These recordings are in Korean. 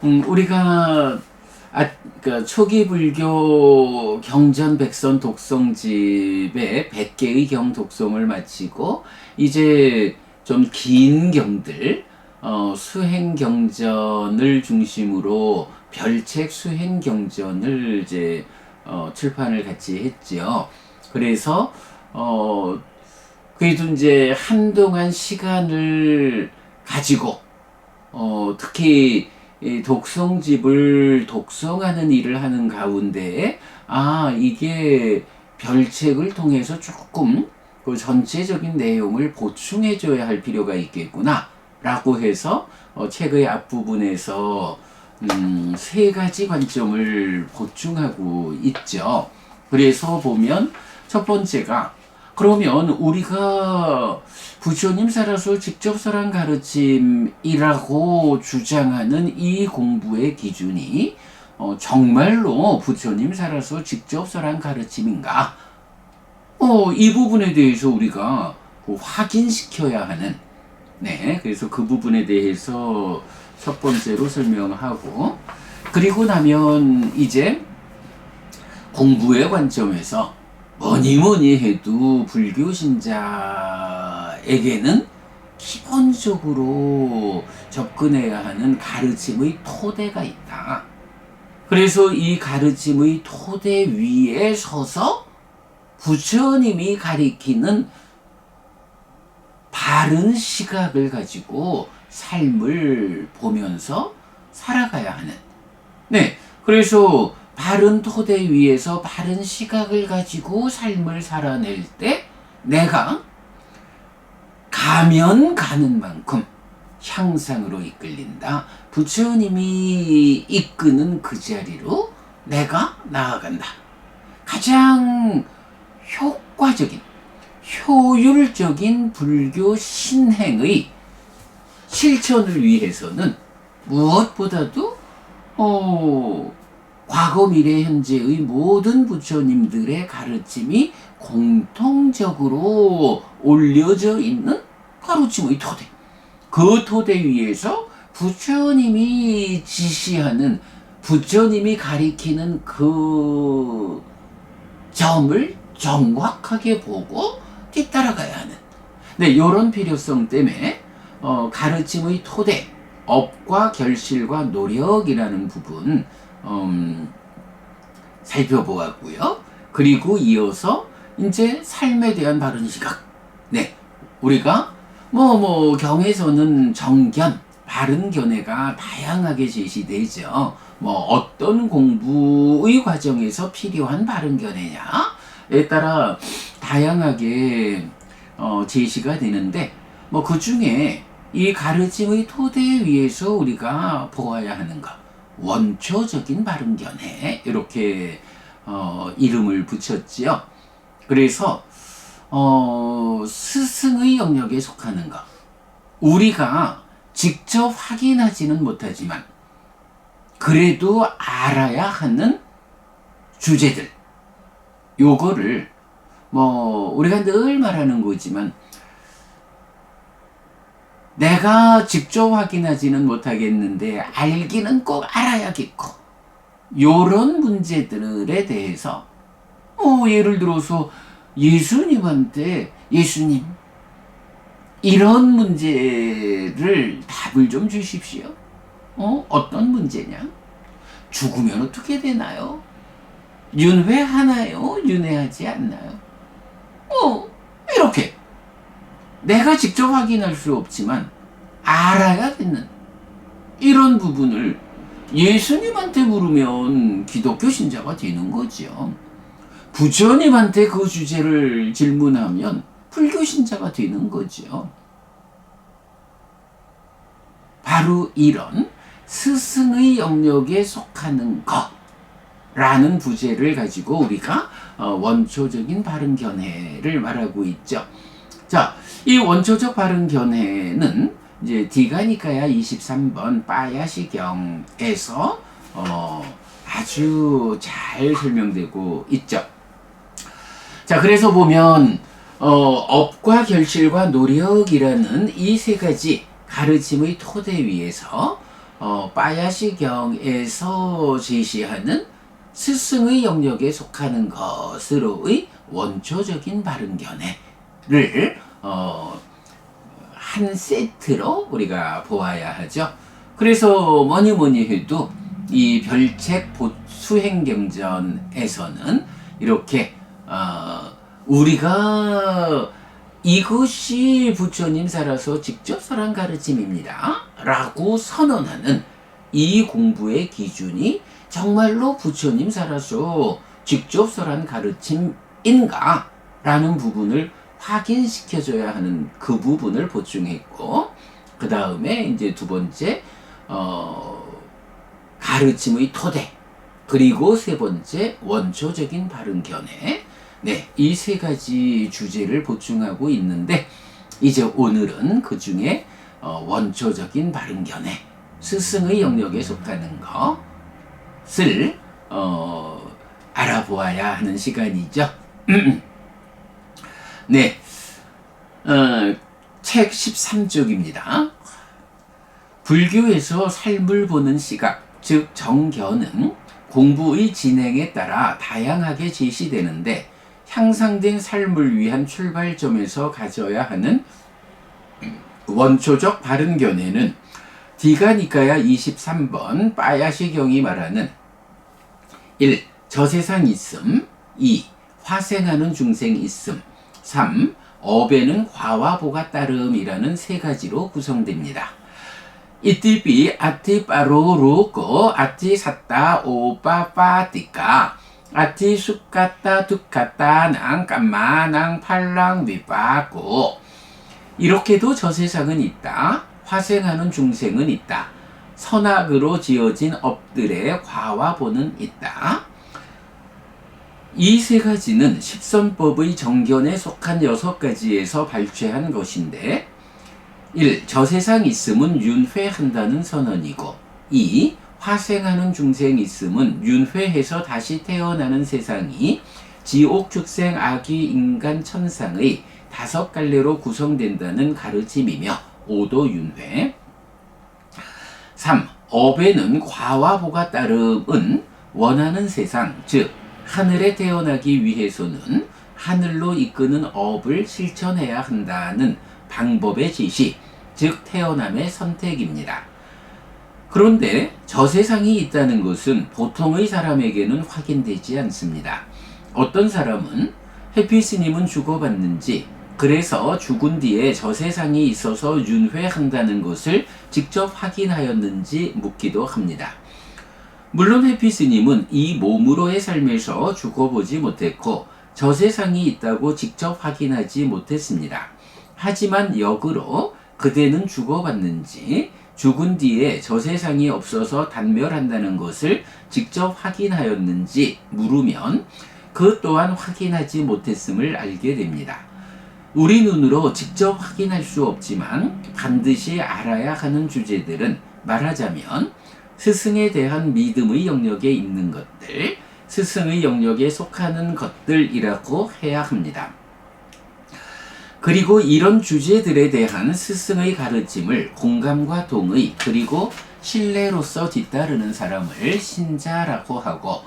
우리가 그 초기 불교 경전 백선 독성집의 100개의 경 독송을 마치고 이제 좀 긴 경들 수행 경전을 중심으로 별책 수행 경전을 이제 출판을 같이 했죠. 그래서 그래도 이제 한동안 시간을 가지고 특히 이 독성집을 독성하는 일을 하는 가운데 이게 별책을 통해서 조금 그 전체적인 내용을 보충해 줘야 할 필요가 있겠구나 라고 해서 책의 앞부분에서 세 가지 관점을 보충하고 있죠. 그래서 보면 첫 번째가, 그러면 우리가 부처님 살아서 직접설한 가르침이라고 주장하는 이 공부의 기준이 정말로 부처님 살아서 직접설한 가르침인가? 이 부분에 대해서 우리가 확인시켜야 하는, 그래서 그 부분에 대해서 첫 번째로 설명하고, 그리고 나면 이제 공부의 관점에서 뭐니 해도 불교 신자에게는 기본적으로 접근해야 하는 가르침의 토대가 있다. 그래서 이 가르침의 토대 위에 서서 부처님이 가리키는 바른 시각을 가지고 삶을 보면서 살아가야 하는. 그래서 바른 토대 위에서 바른 시각을 가지고 삶을 살아낼 때 내가 가면 가는 만큼 향상으로 이끌린다. 부처님이 이끄는 그 자리로 내가 나아간다. 가장 효과적인, 효율적인 불교 신행의 실천을 위해서는 무엇보다도 과거, 미래, 현재의 모든 부처님들의 가르침이 공통적으로 올려져 있는 가르침의 토대. 그 토대 위에서 부처님이 지시하는, 부처님이 가리키는 그 점을 정확하게 보고 뒤따라가야 하는. 이런 필요성 때문에 가르침의 토대, 업과 결실과 노력이라는 부분 살펴보았고요. 그리고 이어서 이제 삶에 대한 바른 시각. 우리가 경에서는 정견, 바른 견해가 다양하게 제시되죠. 어떤 공부의 과정에서 필요한 바른 견해냐에 따라 다양하게 제시가 되는데, 그 중에 이 가르침의 토대 위에서 우리가 보아야 하는 것, 원초적인 바른 견해, 이렇게 이름을 붙였지요. 그래서 스승의 영역에 속하는 것, 우리가 직접 확인하지는 못하지만 그래도 알아야 하는 주제들, 요거를 우리가 늘 말하는 거지만 내가 직접 확인하지는 못하겠는데 알기는 꼭 알아야겠고, 요런 문제들에 대해서 예를 들어서 예수님한테, 예수님, 이런 문제를 답을 좀 주십시오. 어떤 문제냐? 죽으면 어떻게 되나요? 윤회하나요? 윤회하지 않나요? 이렇게 내가 직접 확인할 수 없지만 알아야 되는 이런 부분을 예수님한테 물으면 기독교 신자가 되는 거죠. 부처님한테 그 주제를 질문하면 불교 신자가 되는 거죠. 바로 이런 스승의 영역에 속하는 것라는 부제를 가지고 우리가 원초적인 바른 견해를 말하고 있죠. 자, 이 원초적 바른 견해는 이제 디가니카야 23번 빠야시경에서 아주 잘 설명되고 있죠. 자, 그래서 보면 업과 결실과 노력이라는 이 세 가지 가르침의 토대 위에서 빠야시경에서 제시하는 스승의 영역에 속하는 것으로의 원초적인 바른견해를 한 세트로 우리가 보아야 하죠. 그래서 뭐니 해도 이 별책 수행경전에서는 이렇게 우리가 이것이 부처님 살아서 직접 설한 가르침입니다 라고 선언하는 이 공부의 기준이 정말로 부처님 살아서 직접 설한 가르침인가 라는 부분을 확인시켜줘야 하는 그 부분을 보충했고, 그 다음에 이제 두 번째 가르침의 토대, 그리고 세 번째 원초적인 바른 견해, 네, 이 세 가지 주제를 보충하고 있는데, 이제 오늘은 그 중에 원초적인 바른 견해, 스승의 영역에 속하는 것을 알아보아야 하는 시간이죠. 네, 책 13쪽입니다. 불교에서 삶을 보는 시각, 즉 정견은 공부의 진행에 따라 다양하게 제시되는데, 향상된 삶을 위한 출발점에서 가져야 하는 원초적 바른 견해는 디가니까야 23번 빠야시경이 말하는 1. 저세상 있음, 2. 화생하는 중생 있음, 3. 업에는 과와 보가 따름이라는 세 가지로 구성됩니다. 이띠비 아티 빠로루고 아티 샀다 오빠빠띠까 아티 쑥갔다 둑갔다 낭 깜마낭 팔랑 위빠고, 이렇게도 저세상은 있다. 화생하는 중생은 있다. 선악으로 지어진 업들의 과와 보는 있다. 이 세 가지는 십선법의 정견에 속한 6가지에서 발췌한 것인데, 1. 저세상 있음은 윤회한다는 선언이고, 2. 화생하는 중생 있음은 윤회해서 다시 태어나는 세상이 지옥, 축생, 악귀, 인간, 천상의 5갈래로 구성된다는 가르침이며 오도윤회. 3. 업에는 과와 보가 따름은 원하는 세상, 즉 하늘에 태어나기 위해서는 하늘로 이끄는 업을 실천해야 한다는 방법의 지시, 즉 태어남의 선택입니다. 그런데 저세상이 있다는 것은 보통의 사람에게는 확인되지 않습니다. 어떤 사람은 해피스님은 죽어봤는지, 그래서 죽은 뒤에 저세상이 있어서 윤회한다는 것을 직접 확인하였는지 묻기도 합니다. 물론 해피스님은 이 몸으로의 삶에서 죽어보지 못했고 저세상이 있다고 직접 확인하지 못했습니다. 하지만 역으로 그대는 죽어봤는지, 죽은 뒤에 저세상이 없어서 단멸한다는 것을 직접 확인하였는지 물으면 그 또한 확인하지 못했음을 알게 됩니다. 우리 눈으로 직접 확인할 수 없지만 반드시 알아야 하는 주제들은 말하자면 스승에 대한 믿음의 영역에 있는 것들, 스승의 영역에 속하는 것들이라고 해야 합니다. 그리고 이런 주제들에 대한 스승의 가르침을 공감과 동의, 그리고 신뢰로서 뒤따르는 사람을 신자라고 하고,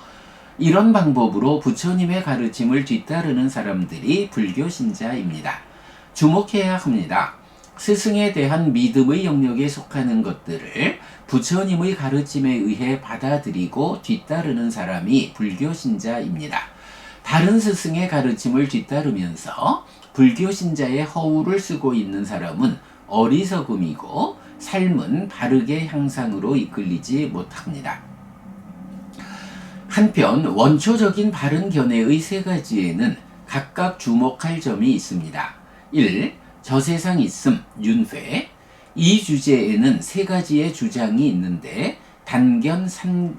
이런 방법으로 부처님의 가르침을 뒤따르는 사람들이 불교 신자입니다. 주목해야 합니다. 스승에 대한 믿음의 영역에 속하는 것들을 부처님의 가르침에 의해 받아들이고 뒤따르는 사람이 불교 신자입니다. 다른 스승의 가르침을 뒤따르면서 불교 신자의 허울을 쓰고 있는 사람은 어리석음이고 삶은 바르게 향상으로 이끌리지 못합니다. 한편 원초적인 바른 견해의 세 가지에는 각각 주목할 점이 있습니다. 1. 저세상 있음, 윤회. 이 주제에는 세 가지의 주장이 있는데 단견,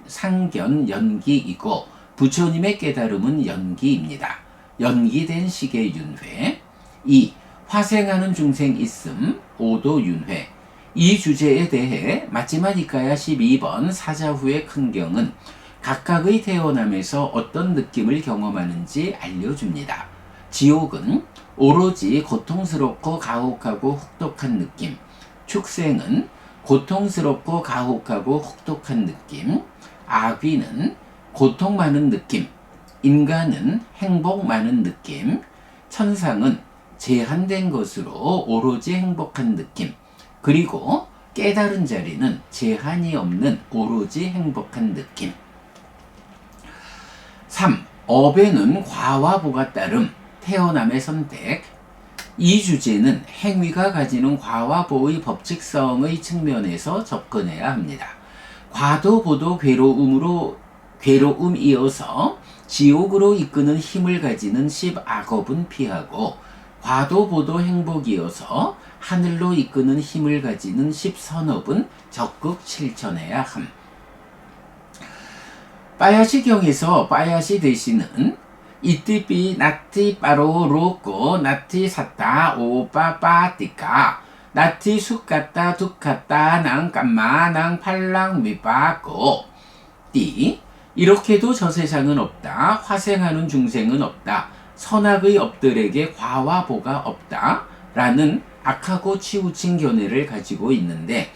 상견, 연기이고 부처님의 깨달음은 연기입니다. 연기된 식의 윤회. 2. 화생하는 중생 있음, 오도윤회. 이 주제에 대해 마지마니까야 12번 사자후의 큰경은 각각의 태어남에서 어떤 느낌을 경험하는지 알려줍니다. 지옥은 오로지 고통스럽고 가혹하고 혹독한 느낌, 축생은 고통스럽고 가혹하고 혹독한 느낌, 아귀는 고통 많은 느낌, 인간은 행복 많은 느낌, 천상은 제한된 것으로 오로지 행복한 느낌, 그리고 깨달은 자리는 제한이 없는 오로지 행복한 느낌. 3. 업에는 과와 보가 따름, 태어남의 선택. 이 주제는 행위가 가지는 과와 보의 법칙성의 측면에서 접근해야 합니다. 과도 보도 괴로움이어서 지옥으로 이끄는 힘을 가지는 10악업은 피하고, 과도 보도 행복이어서 하늘로 이끄는 힘을 가지는 10선업은 적극 실천해야 함. 빠야시경에서 빠야시 대신은 이띠삐 나티 빠로로꼬 나티 사따 오빠빠띠까 나티 숙갔다 둑갔다 낭 깜마 낭 팔랑 미빠꼬 띠 이렇게도 저 세상은 없다. 화생하는 중생은 없다. 선악의 업들에게 과와 보가 없다. 라는 악하고 치우친 견해를 가지고 있는데,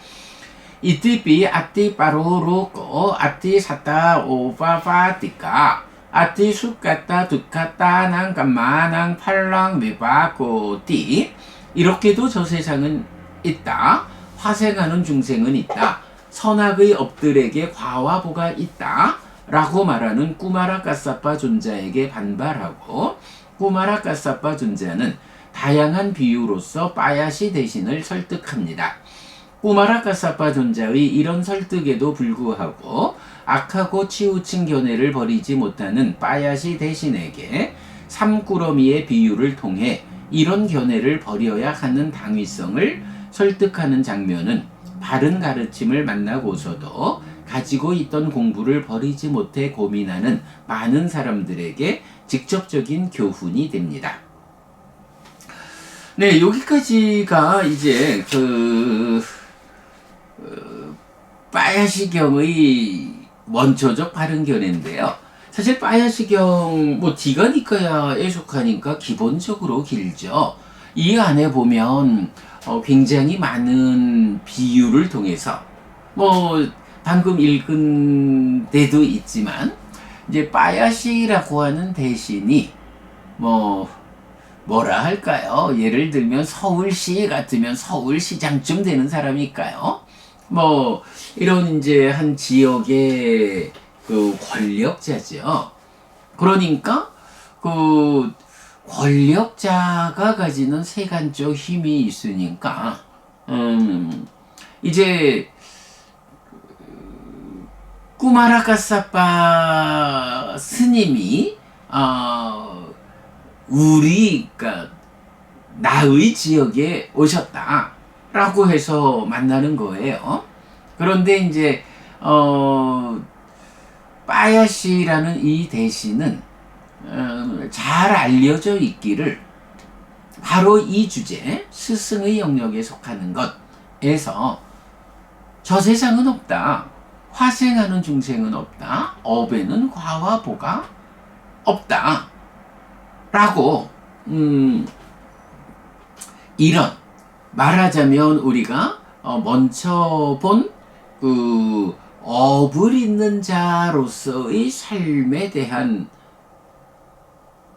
이띠삐 아띠 빠로로꼬 아띠 사따 오빠빠띠까 아띠 숙갔다 둑갔다 낭 깜마 낭 팔랑 미빠꼬 띠 이렇게도 저 세상은 있다. 화생하는 중생은 있다. 선악의 업들에게 과와 보가 있다. 라고 말하는 꾸마라 까사빠 존자에게 반발하고, 꾸마라 까사빠 존자는 다양한 비유로서 빠야시 대신을 설득합니다. 꾸마라 까사빠 존자의 이런 설득에도 불구하고 악하고 치우친 견해를 버리지 못하는 빠야시 대신에게 삼꾸러미의 비유를 통해 이런 견해를 버려야 하는 당위성을 설득하는 장면은 바른 가르침을 만나고서도 가지고 있던 공부를 버리지 못해 고민하는 많은 사람들에게 직접적인 교훈이 됩니다. 네, 여기까지가 이제 빠야시경의 원초적 바른 견해인데요. 사실 빠야시경 디가니까야에 속하니까 기본적으로 길죠. 이 안에 보면 굉장히 많은 비유를 통해서 방금 읽은 데도 있지만, 이제 빠야시라고 하는 대신이 뭐라 할까요? 예를 들면 서울시 같으면 서울시장쯤 되는 사람일까요? 이런 이제 한 지역의 그 권력자죠. 그러니까 그 권력자가 가지는 세간적 힘이 있으니까 이제 꾸마라 까사빠 스님이 그러니까 나의 지역에 오셨다라고 해서 만나는 거예요. 그런데 이제 빠야시라는 이 대신은 잘 알려져 있기를 바로 이 주제, 스승의 영역에 속하는 것에서 저 세상은 없다. 화생하는 중생은 없다. 업에는 과와 보가 없다. 라고 이런, 말하자면 우리가 먼저 본 그 업을 잇는 자로서의 삶에 대한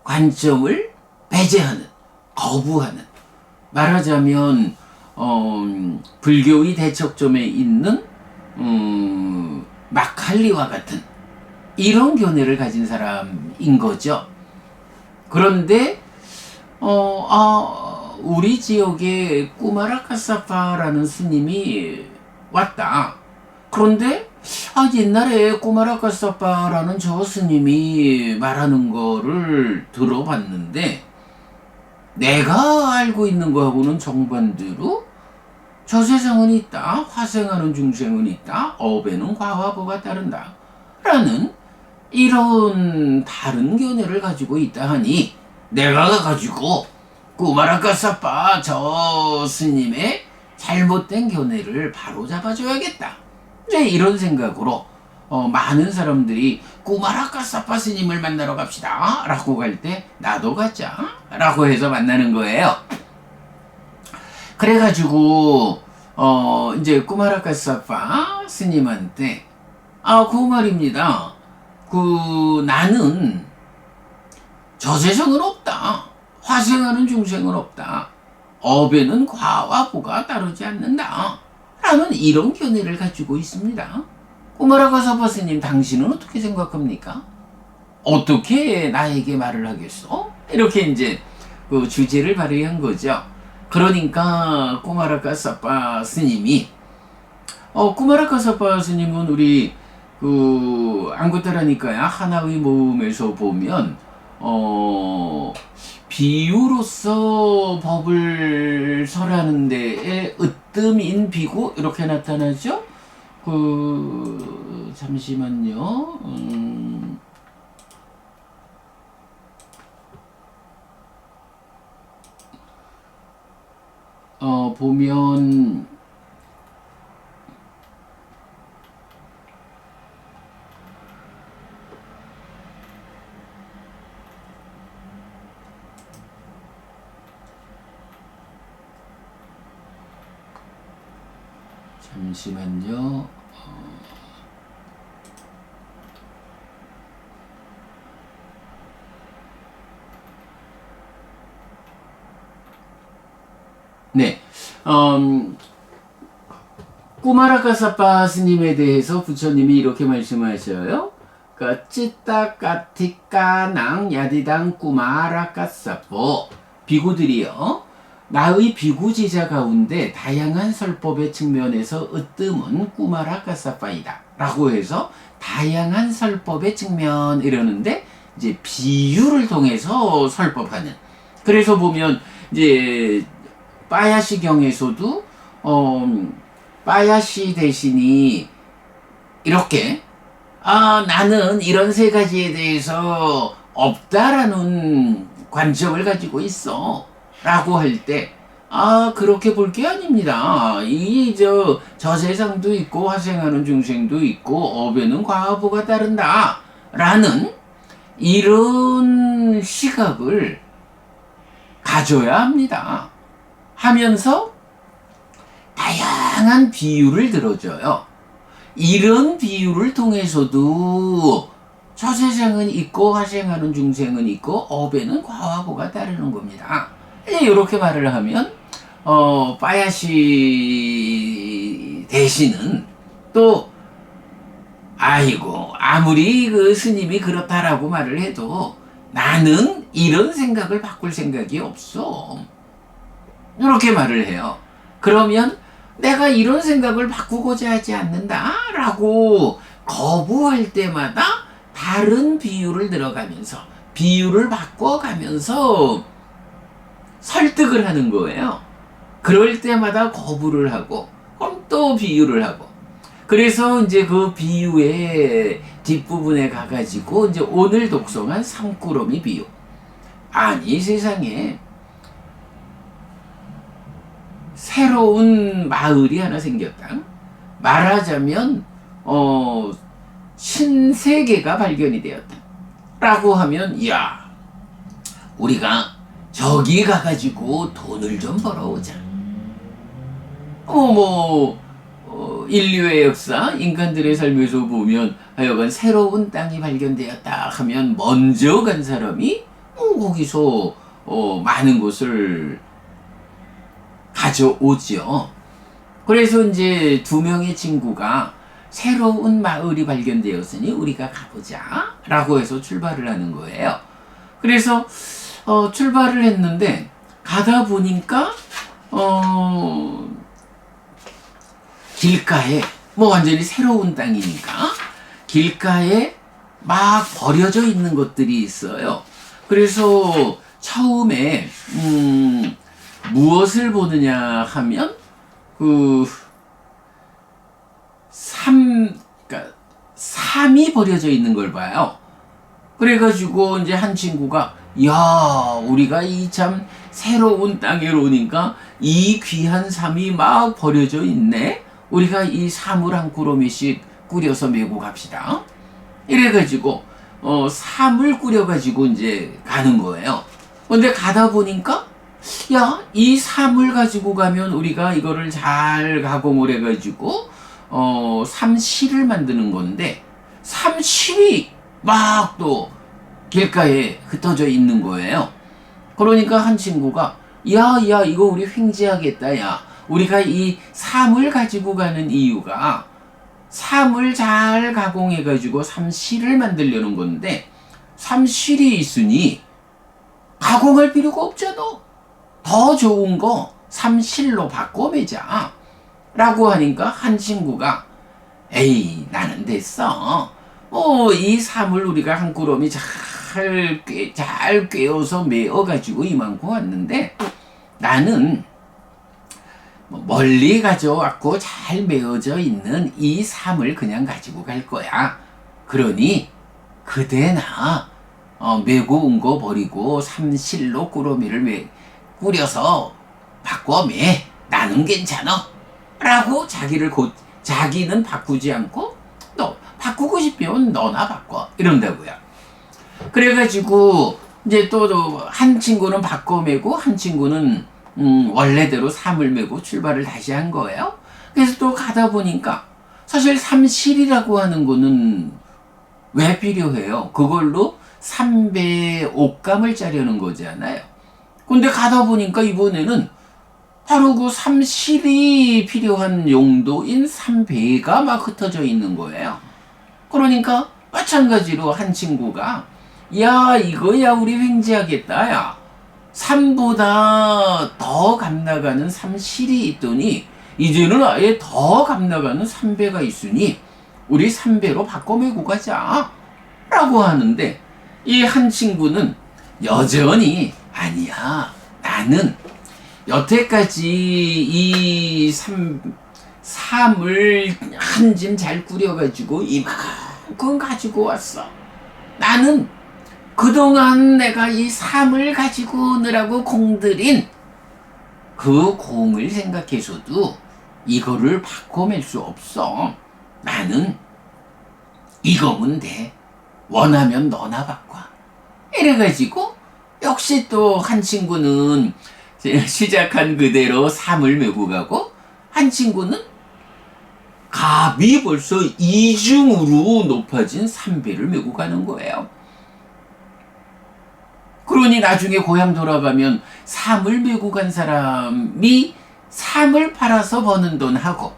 관점을 배제하는, 거부하는, 말하자면 불교의 대척점에 있는 마칼리와 같은 이런 견해를 가진 사람인 거죠. 그런데 우리 지역에 꾸마라 까사파라는 스님이 왔다. 그런데 옛날에 꾸마라 까사파라는 저 스님이 말하는 거를 들어봤는데 내가 알고 있는 거하고는 정반대로 저 세상은 있다. 화생하는 중생은 있다. 업에는 과와 보가 따른다. 라는 이런 다른 견해를 가지고 있다 하니 내가 가지고 꾸마라 까사파 저 스님의 잘못된 견해를 바로 잡아줘야겠다. 네, 이런 생각으로 많은 사람들이 꾸마라 까사파 스님을 만나러 갑시다 라고 갈 때 나도 가자 라고 해서 만나는 거예요. 그래가지고 이제 꾸마라카사파 스님한테 그 말입니다. 나는 저세상은 없다. 화생하는 중생은 없다. 업에는 과와 보가 따르지 않는다. 라는 이런 견해를 가지고 있습니다. 꾸마라카사파 스님, 당신은 어떻게 생각합니까? 어떻게 나에게 말을 하겠어? 이렇게 이제 그 주제를 발휘한 거죠. 그러니까 꾸마라카사파 스님이 꾸마라카사파 스님은 우리 안구따라니까야 하나의 모음에서 보면 비유로서 법을 설하는 데에 으뜸인 비구 이렇게 나타나죠. 잠시만요. 보면 잠시만요. 네. 꾸마라카사파 스님에 대해서 부처님이 이렇게 말씀하셔요. 찌따까티까낭 야디당 꾸마라카사포, 비구들이여, 나의 비구지자 가운데 다양한 설법의 측면에서 으뜸은 꾸마라카사파이다 라고 해서 다양한 설법의 측면 이러는데 이제 비유를 통해서 설법하는, 그래서 보면 이제 빠야시경에서도 빠야시 대신이 이렇게 나는 이런 세 가지에 대해서 없다라는 관점을 가지고 있어 라고 할 때 그렇게 볼 게 아닙니다. 저 세상도 있고 화생하는 중생도 있고 업에는 과보가 따른다 라는 이런 시각을 가져야 합니다. 하면서 다양한 비유를 들어줘요. 이런 비유를 통해서도 저 세상은 있고 화생하는 중생은 있고 업에는 과와 보가 따르는 겁니다. 이렇게 말을 하면 빠야시 대신은 또 아무리 그 스님이 그렇다라고 말을 해도 나는 이런 생각을 바꿀 생각이 없어. 이렇게 말을 해요. 그러면 내가 이런 생각을 바꾸고자 하지 않는다라고 거부할 때마다 다른 비유를 들어가면서 비유를 바꿔가면서 설득을 하는 거예요. 그럴 때마다 거부를 하고 그럼 또 비유를 하고, 그래서 이제 그 비유의 뒷부분에 가가지고 이제 오늘 독송한 삼꾸러미 비유. 아니 세상에 새로운 마을이 하나 생겼다. 말하자면 신세계가 발견이 되었다 라고 하면 우리가 저기 가가지고 돈을 좀 벌어오자. 인류의 역사, 인간들의 삶에서 보면 하여간 새로운 땅이 발견되었다 하면 먼저 간 사람이 거기서 많은 것을 가져오죠. 그래서 이제 두 명의 친구가 새로운 마을이 발견되었으니 우리가 가보자 라고 해서 출발을 하는 거예요. 그래서 출발을 했는데 가다 보니까 길가에 완전히 새로운 땅이니까 길가에 막 버려져 있는 것들이 있어요. 그래서 처음에 무엇을 보느냐 하면 삼이 버려져 있는 걸 봐요. 그래가지고 이제 한 친구가 우리가 이 참 새로운 땅에 오니까 이 귀한 삼이 막 버려져 있네. 우리가 이 삼을 한 꾸러미씩 꾸려서 메고 갑시다. 이래가지고 삼을 꾸려가지고 이제 가는 거예요. 근데 가다 보니까 야, 이 삶을 가지고 가면 우리가 이거를 잘 가공을 해가지고 삼실을 만드는 건데 삼실이 막 또 길가에 흩어져 있는 거예요. 그러니까 한 친구가 야 이거 우리 횡재하겠다. 야, 우리가 이 삶을 가지고 가는 이유가 삶을 잘 가공해가지고 삼실을 만들려는 건데 삼실이 있으니 가공할 필요가 없잖아. 더 좋은 거 삼실로 바꿔매자 라고 하니까 한 친구가 에이, 나는 됐어. 이 삶을 우리가 한 꾸러미 잘 꿰어서 메어가지고 이만큼 왔는데 나는 멀리 가져왔고 잘 메어져 있는 이 삶을 그냥 가지고 갈 거야. 그러니 그대나 메고 온 거 버리고 삼실로 꾸러미를 꾸려서 바꿔 매. 나는 괜찮아. 라고 자기는 바꾸지 않고 너 바꾸고 싶으면 너나 바꿔. 이런다고요. 그래가지고 이제 또 한 친구는 바꿔 메고 한 친구는 원래대로 삶을 메고 출발을 다시 한 거예요. 그래서 또 가다 보니까 사실 삼실이라고 하는 거는 왜 필요해요? 그걸로 삼배 옷감을 짜려는 거잖아요. 근데 가다 보니까 이번에는 바로 그 삼실이 필요한 용도인 삼배가 막 흩어져 있는 거예요. 그러니까 마찬가지로 한 친구가 야, 이거야 우리 횡재하겠다. 야, 삼보다 더 값나가는 삼실이 있더니 이제는 아예 더 값나가는 삼배가 있으니 우리 삼배로 바꿔매고 가자 라고 하는데 이 한 친구는 여전히 아니야, 나는 여태까지 이 삶을 한 짐 잘 꾸려가지고 이만큼 가지고 왔어. 나는 그동안 내가 이 삶을 가지고 오느라고 공들인 그 공을 생각해서도 이거를 바꿔맬 수 없어. 나는 이거면 돼. 원하면 너나 바꿔. 이래가지고 역시 또 한 친구는 시작한 그대로 삶을 메고 가고 한 친구는 값이 벌써 이중으로 높아진 삼배를 메고 가는 거예요. 그러니 나중에 고향 돌아가면 삶을 메고 간 사람이 삶을 팔아서 버는 돈하고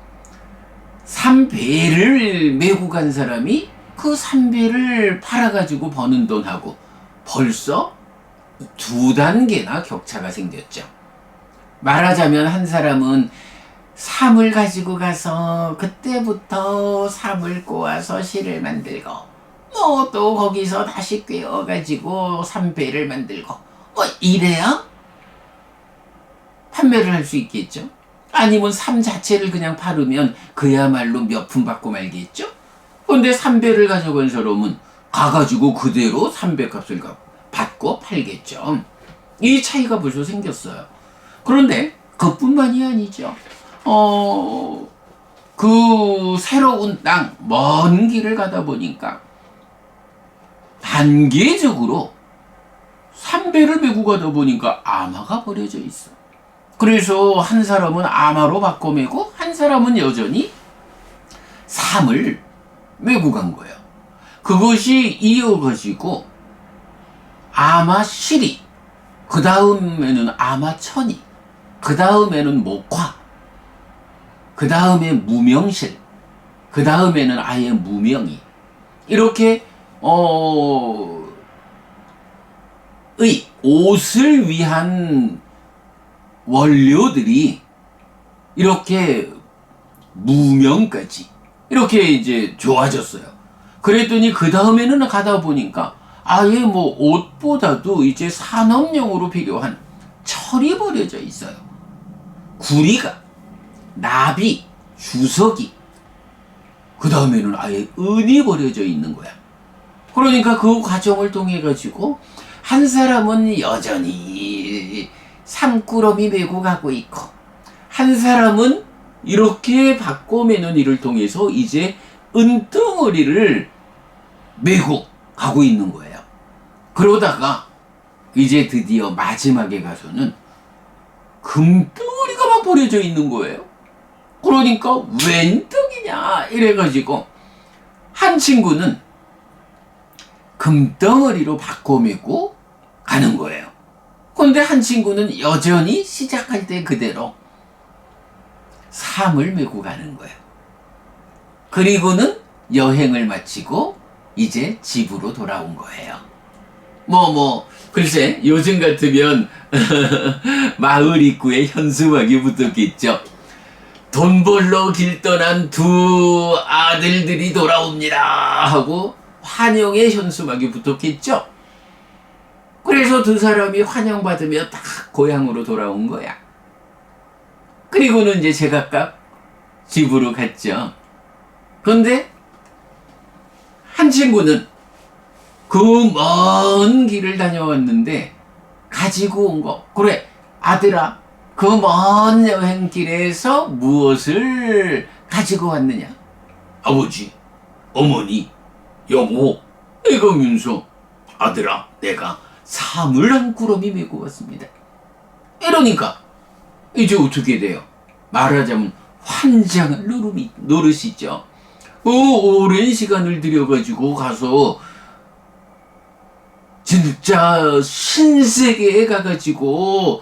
삼배를 메고 간 사람이 그 삼배를 팔아가지고 버는 돈하고 벌써 두 단계나 격차가 생겼죠. 말하자면 한 사람은 삶을 가지고 가서 그때부터 삶을 꼬아서 실을 만들고 뭐 또 거기서 다시 꿰어가지고 삼배를 만들고 이래야 판매를 할 수 있겠죠. 아니면 삶 자체를 그냥 팔으면 그야말로 몇 푼 받고 말겠죠. 근데 삼배를 가져간 사람은 가가지고 그대로 삼배 값을 받고 팔겠죠. 이 차이가 벌써 생겼어요. 그런데 그뿐만이 아니죠. 그 새로운 땅, 먼 길을 가다 보니까 단계적으로 삼배를 메고 가다 보니까 아마가 버려져 있어. 그래서 한 사람은 아마로 바꿔 메고 한 사람은 여전히 삼을 메고 간 거예요. 그것이 이어가지고 아마실이, 그 다음에는 아마천이, 그 다음에는 목화, 그 다음에 무명실, 그 다음에는 아예 무명이, 이렇게 옷을 위한 원료들이 이렇게 무명까지 이렇게 이제 좋아졌어요. 그랬더니 그 다음에는 가다 보니까 아예 뭐 옷보다도 이제 산업용으로 필요한 철이 버려져 있어요. 구리가, 나비, 주석이, 그 다음에는 아예 은이 버려져 있는 거야. 그러니까 그 과정을 통해 가지고 한 사람은 여전히 삼꾸러미 메고 가고 있고 한 사람은 이렇게 바꿔매는 일을 통해서 이제 은덩어리를 메고 가고 있는 거예요. 그러다가 이제 드디어 마지막에 가서는 금덩어리가 막 버려져 있는 거예요. 그러니까 웬 떡이냐 이래가지고 한 친구는 금덩어리로 바꿔 메고 가는 거예요. 그런데 한 친구는 여전히 시작할 때 그대로 삶을 메고 가는 거예요. 그리고는 여행을 마치고 이제 집으로 돌아온 거예요. 글쎄, 요즘 같으면 마을 입구에 현수막이 붙었겠죠. 돈 벌러 길 떠난 두 아들들이 돌아옵니다 하고 환영의 현수막이 붙었겠죠. 그래서 두 사람이 환영받으며 딱 고향으로 돌아온 거야. 그리고는 이제 제각각 집으로 갔죠. 그런데 한 친구는 그 먼 길을 다녀왔는데 가지고 온 거, 그래 아들아, 그 먼 여행길에서 무엇을 가지고 왔느냐? 아버지, 어머니, 여보, 이거면서 아들아, 내가 사물 한 꾸러미 메고 왔습니다. 이러니까 이제 어떻게 돼요? 말하자면 환장을 노릇이죠. 오랜 시간을 들여가지고 가서 진짜 신세계에 가가지고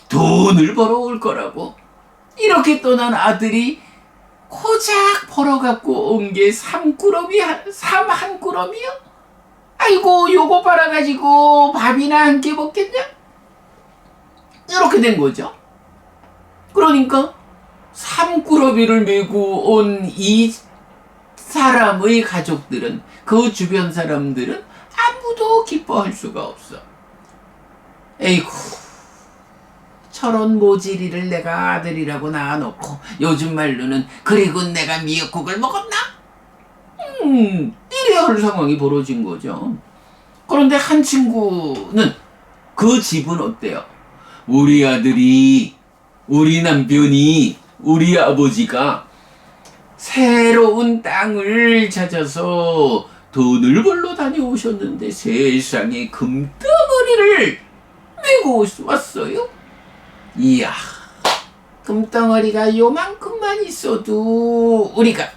돈을 벌어올 거라고 이렇게 떠난 아들이 고작 벌어갖고 온 게 삼 한 꾸러미요? 아이고, 요거 빨아가지고 밥이나 한 끼 먹겠냐? 이렇게 된 거죠. 그러니까 삼꾸러미를 메고 온 이 사람의 가족들은, 그 주변 사람들은 아무도 기뻐할 수가 없어. 에이구, 저런 모질이를 내가 아들이라고 낳아놓고 요즘 말로는 그리고 내가 미역국을 먹었나? 이래야 할 상황이 벌어진 거죠. 그런데 한 친구는, 그 집은 어때요? 우리 아들이, 우리 남편이, 우리 아버지가 새로운 땅을 찾아서 돈을 벌러 다녀오셨는데 세상에 금덩어리를 메고 왔어요. 이야, 금덩어리가 요만큼만 있어도 우리가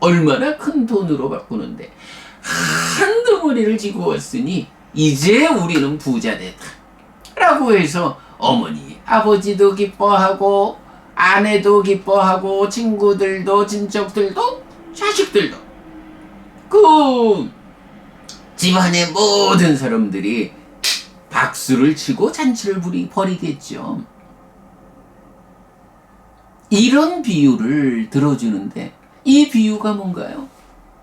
얼마나 큰 돈으로 바꾸는데 한 덩어리를 지고 왔으니 이제 우리는 부자 됐다 라고 해서 어머니, 아버지도 기뻐하고 아내도 기뻐하고 친구들도 진척들도 자식들도 그 집안의 모든 사람들이 박수를 치고 잔치를 벌이겠죠. 이런 비유를 들어주는데 이 비유가 뭔가요?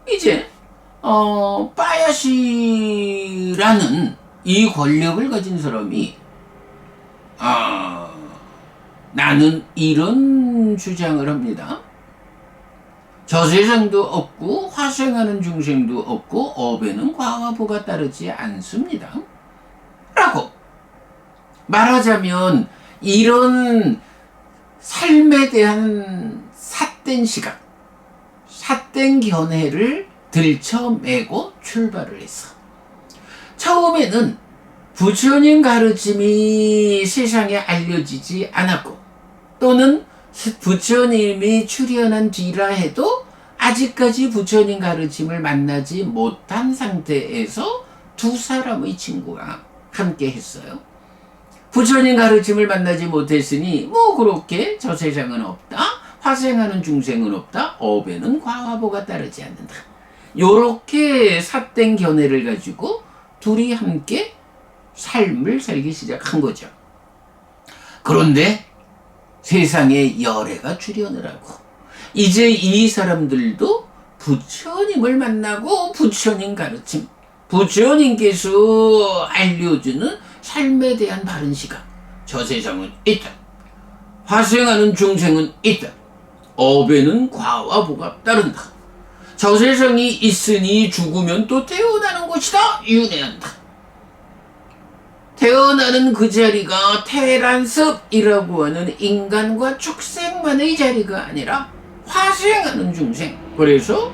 이제 빠야시라는 이 권력을 가진 사람이 나는 이런 주장을 합니다. 저세상도 없고 화생하는 중생도 없고 업에는 과와 보가 따르지 않습니다 라고 말하자면, 이런 삶에 대한 삿된 시각, 삿된 견해를 들쳐매고 출발을 했어. 처음에는 부처님 가르침이 세상에 알려지지 않았고, 또는 부처님이 출현한 뒤라 해도 아직까지 부처님 가르침을 만나지 못한 상태에서 두 사람의 친구가 함께 했어요. 부처님 가르침을 만나지 못했으니 그렇게 저 세상은 없다, 화생하는 중생은 없다, 업에는 과화보가 따르지 않는다, 요렇게 삿된 견해를 가지고 둘이 함께 삶을 살기 시작한 거죠. 그런데 세상에 열애가 출현을 하고 이제 이 사람들도 부처님을 만나고 부처님 가르침, 부처님께서 알려주는 삶에 대한 바른 시각, 저 세상은 있다, 화생하는 중생은 있다, 업에는 과와 보가 따른다, 저 세상이 있으니 죽으면 또 태어나는 것이다, 윤회한다. 태어나는 그 자리가 태란습이라고 하는 인간과 축생만의 자리가 아니라 화생하는 중생, 그래서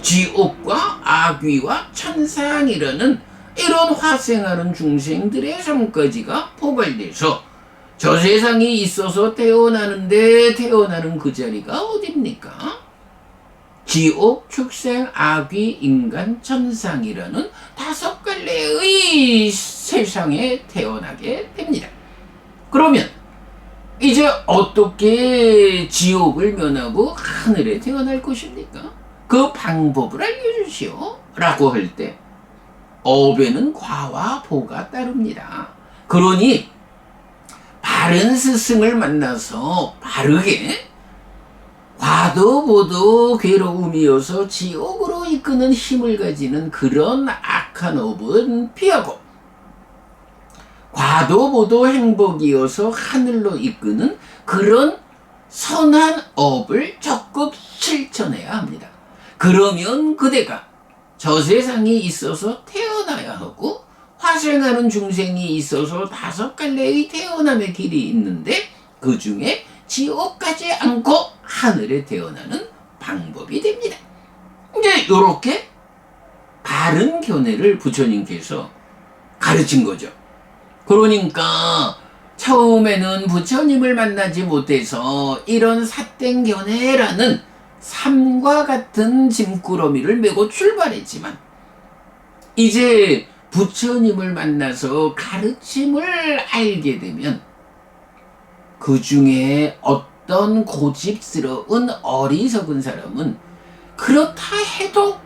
지옥과 악귀와 천상이라는 이런 화생하는 중생들의 삶까지가 포괄돼서 저 세상이 있어서 태어나는데 태어나는 그 자리가 어딥니까? 지옥, 축생, 아귀, 인간, 천상이라는 5갈래의 세상에 태어나게 됩니다. 그러면 이제 어떻게 지옥을 면하고 하늘에 태어날 것입니까? 그 방법을 알려주시오. 라고 할 때 업에는 과와 보가 따릅니다. 그러니 바른 스승을 만나서 바르게 과도 보도 괴로움이어서 지옥으로 이끄는 힘을 가지는 그런 악한 업은 피하고, 과도 보도 행복이어서 하늘로 이끄는 그런 선한 업을 적극 실천해야 합니다. 그러면 그대가 저 세상이 있어서 태어나야 하고 화생하는 중생이 있어서 5갈래의 태어남의 길이 있는데 그 중에 지옥 가지 않고 하늘에 태어나는 방법이 됩니다. 이제 이렇게 바른 견해를 부처님께서 가르친 거죠. 그러니까 처음에는 부처님을 만나지 못해서 이런 사땡견해라는 삶과 같은 짐꾸러미를 메고 출발했지만 이제 부처님을 만나서 가르침을 알게 되면 그 중에 어떤 고집스러운 어리석은 사람은 그렇다 해도,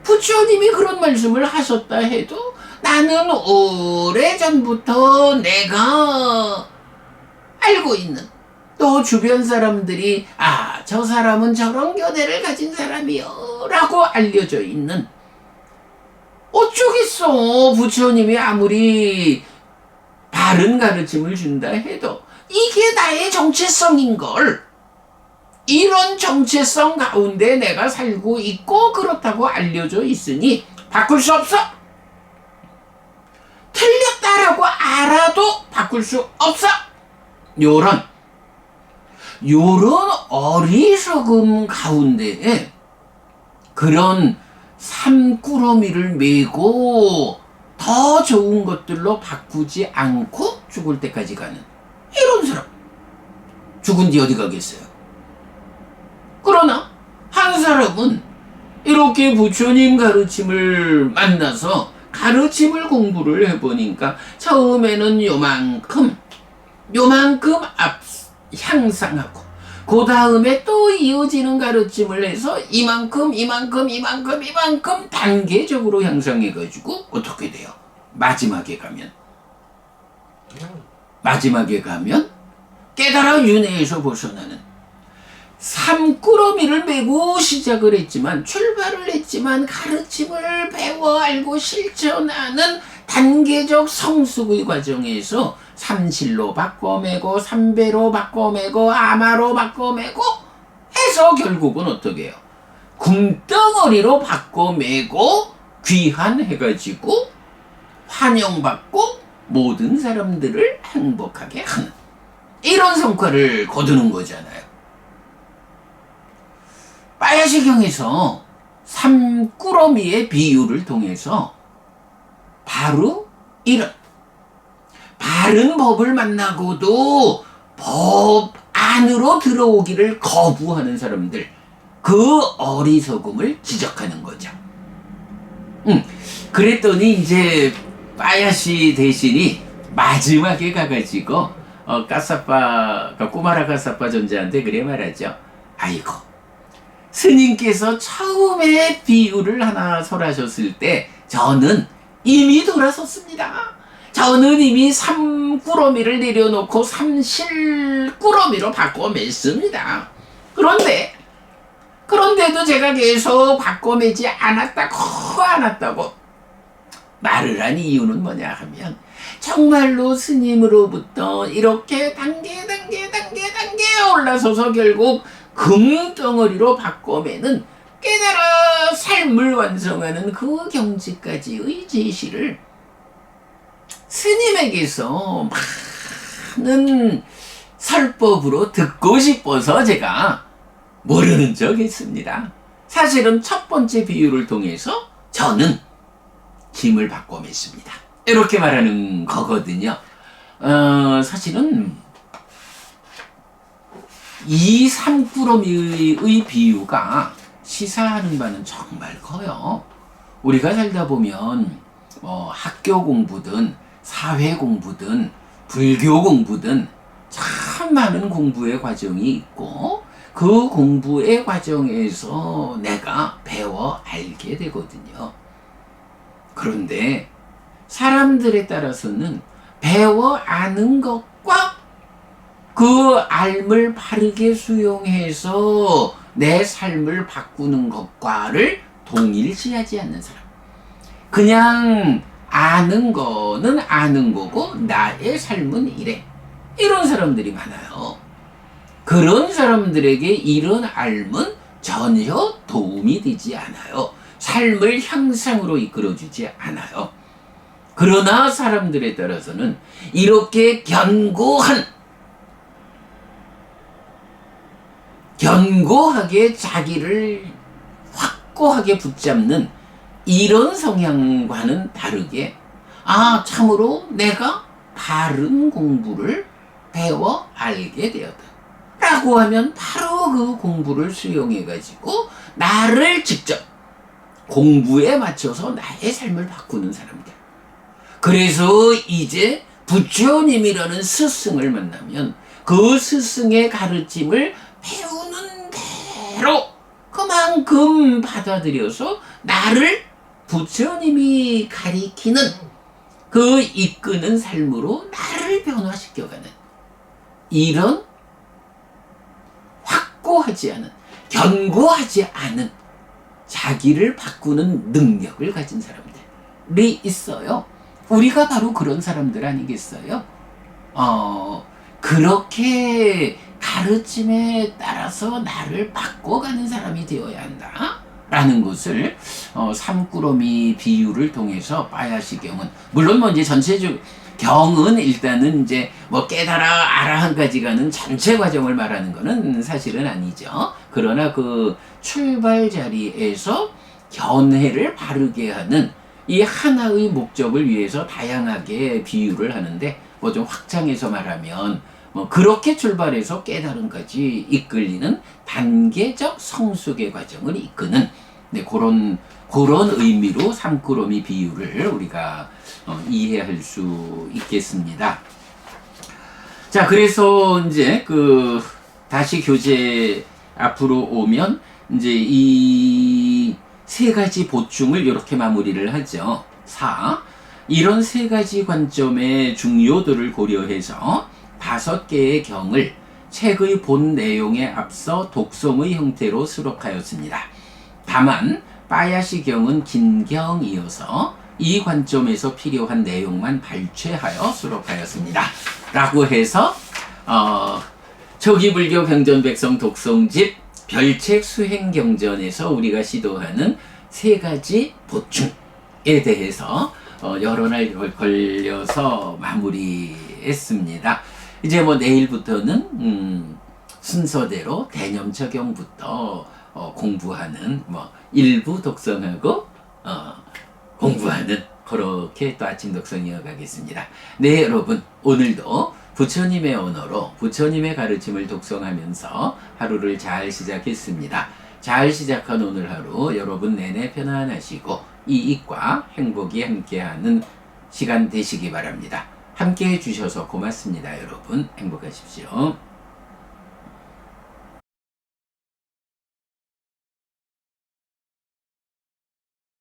부처님이 그런 말씀을 하셨다 해도 나는 오래전부터 내가 알고 있는, 또 주변 사람들이 저 사람은 저런 견해를 가진 사람이요 라고 알려져 있는, 어쩌겠어. 부처님이 아무리 바른 가르침을 준다 해도 이게 나의 정체성인걸, 이런 정체성 가운데 내가 살고 있고 그렇다고 알려져 있으니 바꿀 수 없어. 틀렸다라고 알아도 바꿀 수 없어. 요런 어리석음 가운데에 그런 삶꾸러미를 메고 더 좋은 것들로 바꾸지 않고 죽을 때까지 가는 이런 사람, 죽은 뒤 어디 가겠어요? 그러나 한 사람은 이렇게 부처님 가르침을 만나서 가르침을 공부를 해보니까 처음에는 요만큼 향상하고 그 다음에 또 이어지는 가르침을 해서 이만큼 단계적으로 향상해가지고 어떻게 돼요? 마지막에 가면 깨달아 윤회에서 벗어나는, 삶꾸러미를 메고 시작을 했지만, 출발을 했지만 가르침을 배워 알고 실천하는 단계적 성숙의 과정에서 삼실로 바꿔매고 삼배로 바꿔매고 아마로 바꿔매고 해서 결국은 어떻게 해요? 금덩어리로 바꿔매고 귀환해가지고 환영받고 모든 사람들을 행복하게 하는 이런 성과를 거두는 거잖아요. 빠야시경에서 삼꾸러미의 비유를 통해서 바로 이런 바른 법을 만나고도 법 안으로 들어오기를 거부하는 사람들, 그 어리석음을 지적하는 거죠. 그랬더니 이제 빠야시 대신이 마지막에 가가지고 꼬마라 가사파 존재한테 그래 말하죠. 아이고, 스님께서 처음에 비유를 하나 설하셨을 때 저는 이미 돌아섰습니다. 저는 이미 삼꾸러미를 내려놓고 삼실꾸러미로 바꿔맸습니다. 그런데도 제가 계속 바꿔매지 않았다고 말을 한 이유는 뭐냐 하면, 정말로 스님으로부터 이렇게 단계 올라서서 결국 금덩어리로 바꿔매는 깨달아 삶을 완성하는 그 경지까지의 제시를 스님에게서 많은 설법으로 듣고 싶어서 제가 모르는 척 했습니다. 사실은 첫 번째 비유를 통해서 저는 힘을 바꿔맸습니다. 이렇게 말하는 거거든요. 사실은 이 산꾸러미의 비유가 시사하는 바는 정말 커요. 우리가 살다 보면 학교 공부든 사회 공부든 불교 공부든 참 많은 공부의 과정이 있고 그 공부의 과정에서 내가 배워 알게 되거든요. 그런데 사람들에 따라서는 배워 아는 것과 그 알을 바르게 수용해서 내 삶을 바꾸는 것과를 동일시하지 않는 사람. 그냥 아는 거는 아는 거고 나의 삶은 이래. 이런 사람들이 많아요. 그런 사람들에게 이런 알은 전혀 도움이 되지 않아요. 삶을 향상으로 이끌어주지 않아요. 그러나 사람들에 따라서는 이렇게 견고하게 자기를 확고하게 붙잡는 이런 성향과는 다르게 참으로 내가 바른 공부를 배워 알게 되었다 라고 하면 바로 그 공부를 수용해 가지고 나를 직접 공부에 맞춰서 나의 삶을 바꾸는 사람들. 그래서 이제 부처님이라는 스승을 만나면 그 스승의 가르침을 배우는 대로 그만큼 받아들여서 나를 부처님이 가리키는 그 이끄는 삶으로 나를 변화시켜가는 이런 확고하지 않은, 견고하지 않은 자기를 바꾸는 능력을 가진 사람들이 있어요. 우리가 바로 그런 사람들 아니겠어요? 그렇게 가르침에 따라서 나를 바꿔가는 사람이 되어야 한다 라는 것을 삼꾸러미 비유를 통해서 빠야시경은, 물론 이제 전체적 경은 일단은 이제 깨달아 아라한까지 가는 전체 과정을 말하는 것은 사실은 아니죠. 그러나 그 출발 자리에서 견해를 바르게 하는 이 하나의 목적을 위해서 다양하게 비유를 하는데 좀 확장해서 말하면 그렇게 출발해서 깨달음까지 이끌리는 단계적 성숙의 과정을 이끄는 그런 의미로 삼꾸러미 비유를 우리가 이해할 수 있겠습니다. 자, 그래서 이제 다시 교재 앞으로 오면 이제 이 세 가지 보충을 이렇게 마무리를 하죠. 4. 이런 세 가지 관점의 중요도를 고려해서 5개의 경을 책의 본 내용에 앞서 독송의 형태로 수록하였습니다. 다만 빠야시 경은 긴 경이어서 이 관점에서 필요한 내용만 발췌하여 수록하였습니다. 라고 해서 초기불교 경전백성 독송집 별책 수행경전에서 우리가 시도하는 세 가지 보충에 대해서 여러 날 걸려서 마무리했습니다. 이제 내일부터는 순서대로 대념처경부터 공부하는 일부 독성하고 공부하는 그렇게 또 아침 독성 이어가겠습니다. 네, 여러분, 오늘도 부처님의 언어로 부처님의 가르침을 독송하면서 하루를 잘 시작했습니다. 잘 시작한 오늘 하루 여러분 내내 편안하시고 이익과 행복이 함께하는 시간 되시기 바랍니다. 함께해 주셔서 고맙습니다. 여러분, 행복하십시오.